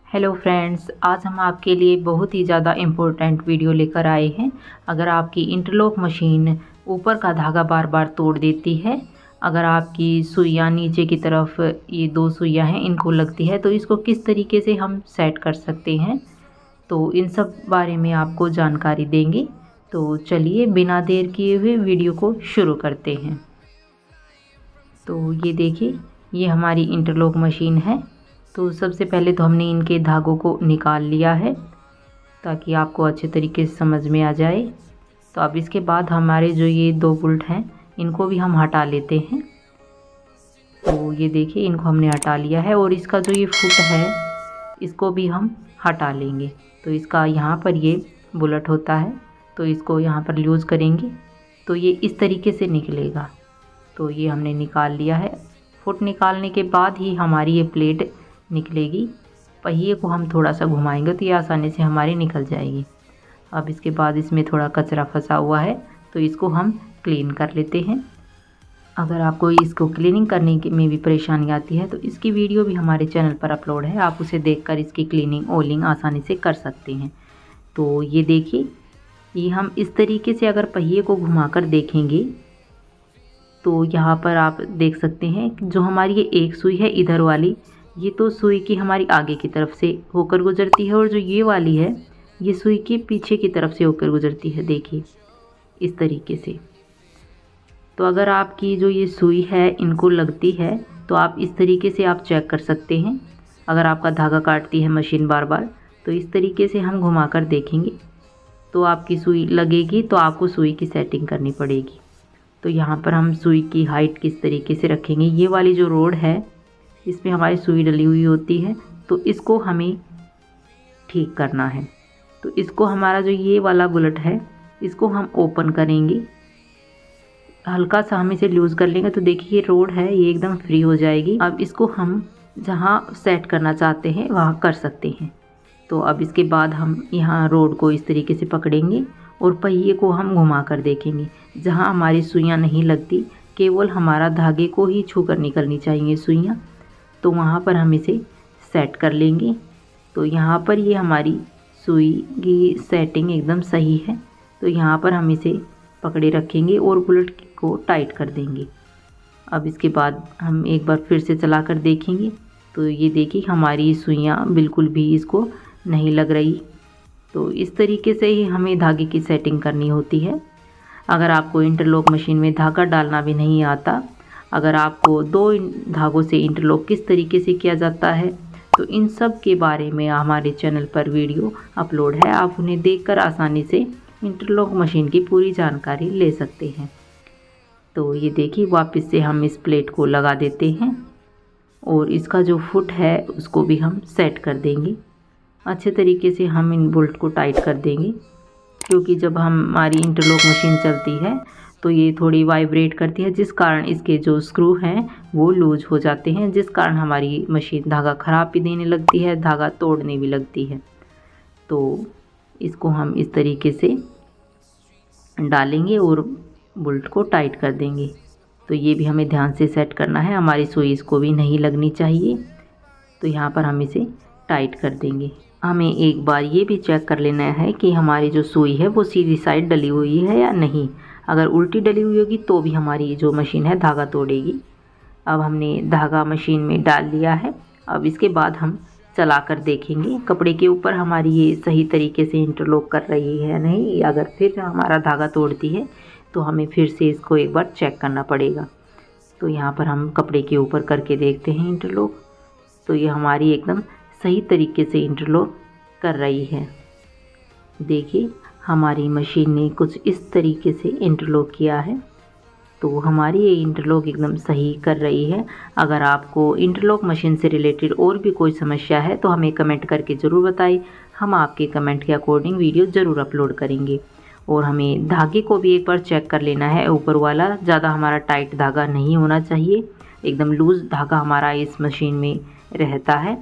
Hello friends, आज हम आपके लिए बहुत ही ज़्यादा इम्पोर्टेंट वीडियो लेकर आए हैं। अगर आपकी इंटरलॉक मशीन ऊपर का धागा बार बार तोड़ देती है, अगर आपकी सुइयाँ नीचे की तरफ ये दो सुइयाँ हैं इनको लगती है, तो इसको किस तरीके से हम सेट कर सकते हैं, तो इन सब बारे में आपको जानकारी देंगे। तो चलिए बिना देर किए हुए वीडियो को शुरू करते हैं। तो ये देखिए, ये हमारी इंटरलॉक मशीन है। तो सबसे पहले तो हमने इनके धागों को निकाल लिया है ताकि आपको अच्छे तरीके से समझ में आ जाए। तो अब इसके बाद हमारे जो ये दो बोल्ट हैं इनको भी हम हटा लेते हैं। तो ये देखिए, इनको हमने हटा लिया है और इसका जो ये फुट है इसको भी हम हटा लेंगे। तो इसका यहाँ पर ये बुलेट होता है, तो इसको यहाँ पर लूज़ करेंगे तो ये इस तरीके से निकलेगा। तो ये हमने निकाल लिया है। फुट निकालने के बाद ही हमारी ये प्लेट निकलेगी। पहिए को हम थोड़ा सा घुमाएंगे तो ये आसानी से हमारी निकल जाएगी। अब इसके बाद इसमें थोड़ा कचरा फंसा हुआ है तो इसको हम क्लीन कर लेते हैं। अगर आपको इसको क्लीनिंग करने में भी परेशानी आती है तो इसकी वीडियो भी हमारे चैनल पर अपलोड है, आप उसे देखकर इसकी क्लीनिंग ओलिंग आसानी से कर सकते हैं। तो ये देखिए, ये हम इस तरीके से अगर पहिए को घुमाकर देखेंगे तो यहाँ पर आप देख सकते हैं कि जो हमारी ये एक सुई है इधर वाली, ये तो सुई की हमारी आगे की तरफ से होकर गुजरती है, और जो ये वाली है ये सुई के पीछे की तरफ से होकर गुजरती है। देखिए इस तरीके से। तो अगर आपकी जो ये सुई है इनको लगती है तो आप इस तरीके से आप चेक कर सकते हैं। अगर आपका धागा काटती है मशीन बार बार तो इस तरीके से हम घुमाकर देखेंगे तो आपकी सुई लगेगी, तो आपको सुई की सेटिंग करनी पड़ेगी। तो यहाँ पर हम सुई की हाइट किस तरीके से रखेंगे, ये वाली जो रोड है इसमें हमारी सुई डली हुई होती है, तो इसको हमें ठीक करना है। तो इसको हमारा जो ये वाला बुलेट है इसको हम ओपन करेंगे, हल्का सा हम इसे लूज़ कर लेंगे तो देखिए ये रोड है ये एकदम फ्री हो जाएगी। अब इसको हम जहाँ सेट करना चाहते हैं वहाँ कर सकते हैं। तो अब इसके बाद हम यहाँ रोड को इस तरीके से पकड़ेंगे और पहिए को हम घुमा कर देखेंगे। जहाँ हमारी सुइयाँ नहीं लगती, केवल हमारा धागे को ही छू कर निकलनी चाहिए सुइयाँ, तो वहाँ पर हम इसे सेट कर लेंगे। तो यहाँ पर ये हमारी सुई की सेटिंग एकदम सही है। तो यहाँ पर हम इसे पकड़े रखेंगे और बुलेट को टाइट कर देंगे। अब इसके बाद हम एक बार फिर से चला कर देखेंगे तो ये देखिए हमारी सुइयाँ बिल्कुल भी इसको नहीं लग रही। तो इस तरीके से ही हमें धागे की सेटिंग करनी होती है। अगर आपको इंटरलॉक मशीन में धागा डालना भी नहीं आता, अगर आपको दो धागों से इंटरलॉक किस तरीके से किया जाता है, तो इन सब के बारे में हमारे चैनल पर वीडियो अपलोड है, आप उन्हें देखकर आसानी से इंटरलॉक मशीन की पूरी जानकारी ले सकते हैं। तो ये देखिए, वापस से हम इस प्लेट को लगा देते हैं और इसका जो फुट है उसको भी हम सेट कर देंगे। अच्छे तरीके से हम इन बोल्ट को टाइट कर देंगे, क्योंकि जब हमारी इंटरलॉक मशीन चलती है तो ये थोड़ी वाइब्रेट करती है, जिस कारण इसके जो स्क्रू हैं वो लूज हो जाते हैं, जिस कारण हमारी मशीन धागा ख़राब भी देने लगती है, धागा तोड़ने भी लगती है। तो इसको हम इस तरीके से डालेंगे और बोल्ट को टाइट कर देंगे। तो ये भी हमें ध्यान से सेट करना है, हमारी सुई इसको भी नहीं लगनी चाहिए। तो यहाँ पर हम इसे टाइट कर देंगे। हमें एक बार ये भी चेक कर लेना है कि हमारी जो सुई है वो सीधी साइड डली हुई है या नहीं। अगर उल्टी डली हुई होगी तो भी हमारी जो मशीन है धागा तोड़ेगी। अब हमने धागा मशीन में डाल लिया है। अब इसके बाद हम चला कर देखेंगे कपड़े के ऊपर हमारी ये सही तरीके से इंटरलॉक कर रही है या नहीं। अगर फिर हमारा धागा तोड़ती है तो हमें फिर से इसको एक बार चेक करना पड़ेगा। तो यहाँ पर हम कपड़े के ऊपर करके देखते हैं इंटरलॉक, तो ये हमारी एकदम सही तरीके से इंटरलॉक कर रही है। देखिए हमारी मशीन ने कुछ इस तरीके से इंटरलॉक किया है, तो हमारी ये इंटरलॉक एकदम सही कर रही है। अगर आपको इंटरलॉक मशीन से रिलेटेड और भी कोई समस्या है तो हमें कमेंट करके ज़रूर बताइए, हम आपके कमेंट के अकॉर्डिंग वीडियो ज़रूर अपलोड करेंगे। और हमें धागे को भी एक बार चेक कर लेना है, ऊपर वाला ज़्यादा हमारा टाइट धागा नहीं होना चाहिए, एकदम लूज़ धागा हमारा इस मशीन में रहता है।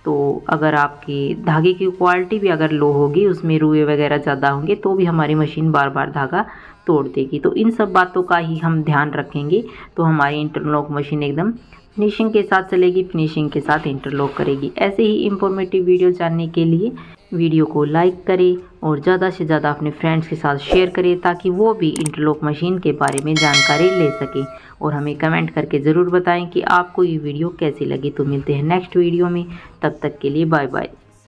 तो अगर आपके धागे की क्वालिटी भी अगर लो होगी, उसमें रुए वगैरह ज़्यादा होंगे, तो भी हमारी मशीन बार बार धागा तोड़ देगी। तो इन सब बातों का ही हम ध्यान रखेंगे तो हमारी इंटरलॉक मशीन एकदम फिनिशिंग के साथ चलेगी, फिनिशिंग के साथ इंटरलॉक करेगी। ऐसे ही इंफॉर्मेटिव वीडियो जानने के लिए वीडियो को लाइक करें और ज़्यादा से ज़्यादा अपने फ्रेंड्स के साथ शेयर करें ताकि वो भी इंटरलॉक मशीन के बारे में जानकारी ले सकें। और हमें कमेंट करके ज़रूर बताएं कि आपको ये वीडियो कैसी लगी। तो मिलते हैं नेक्स्ट वीडियो में, तब तक के लिए बाय बाय।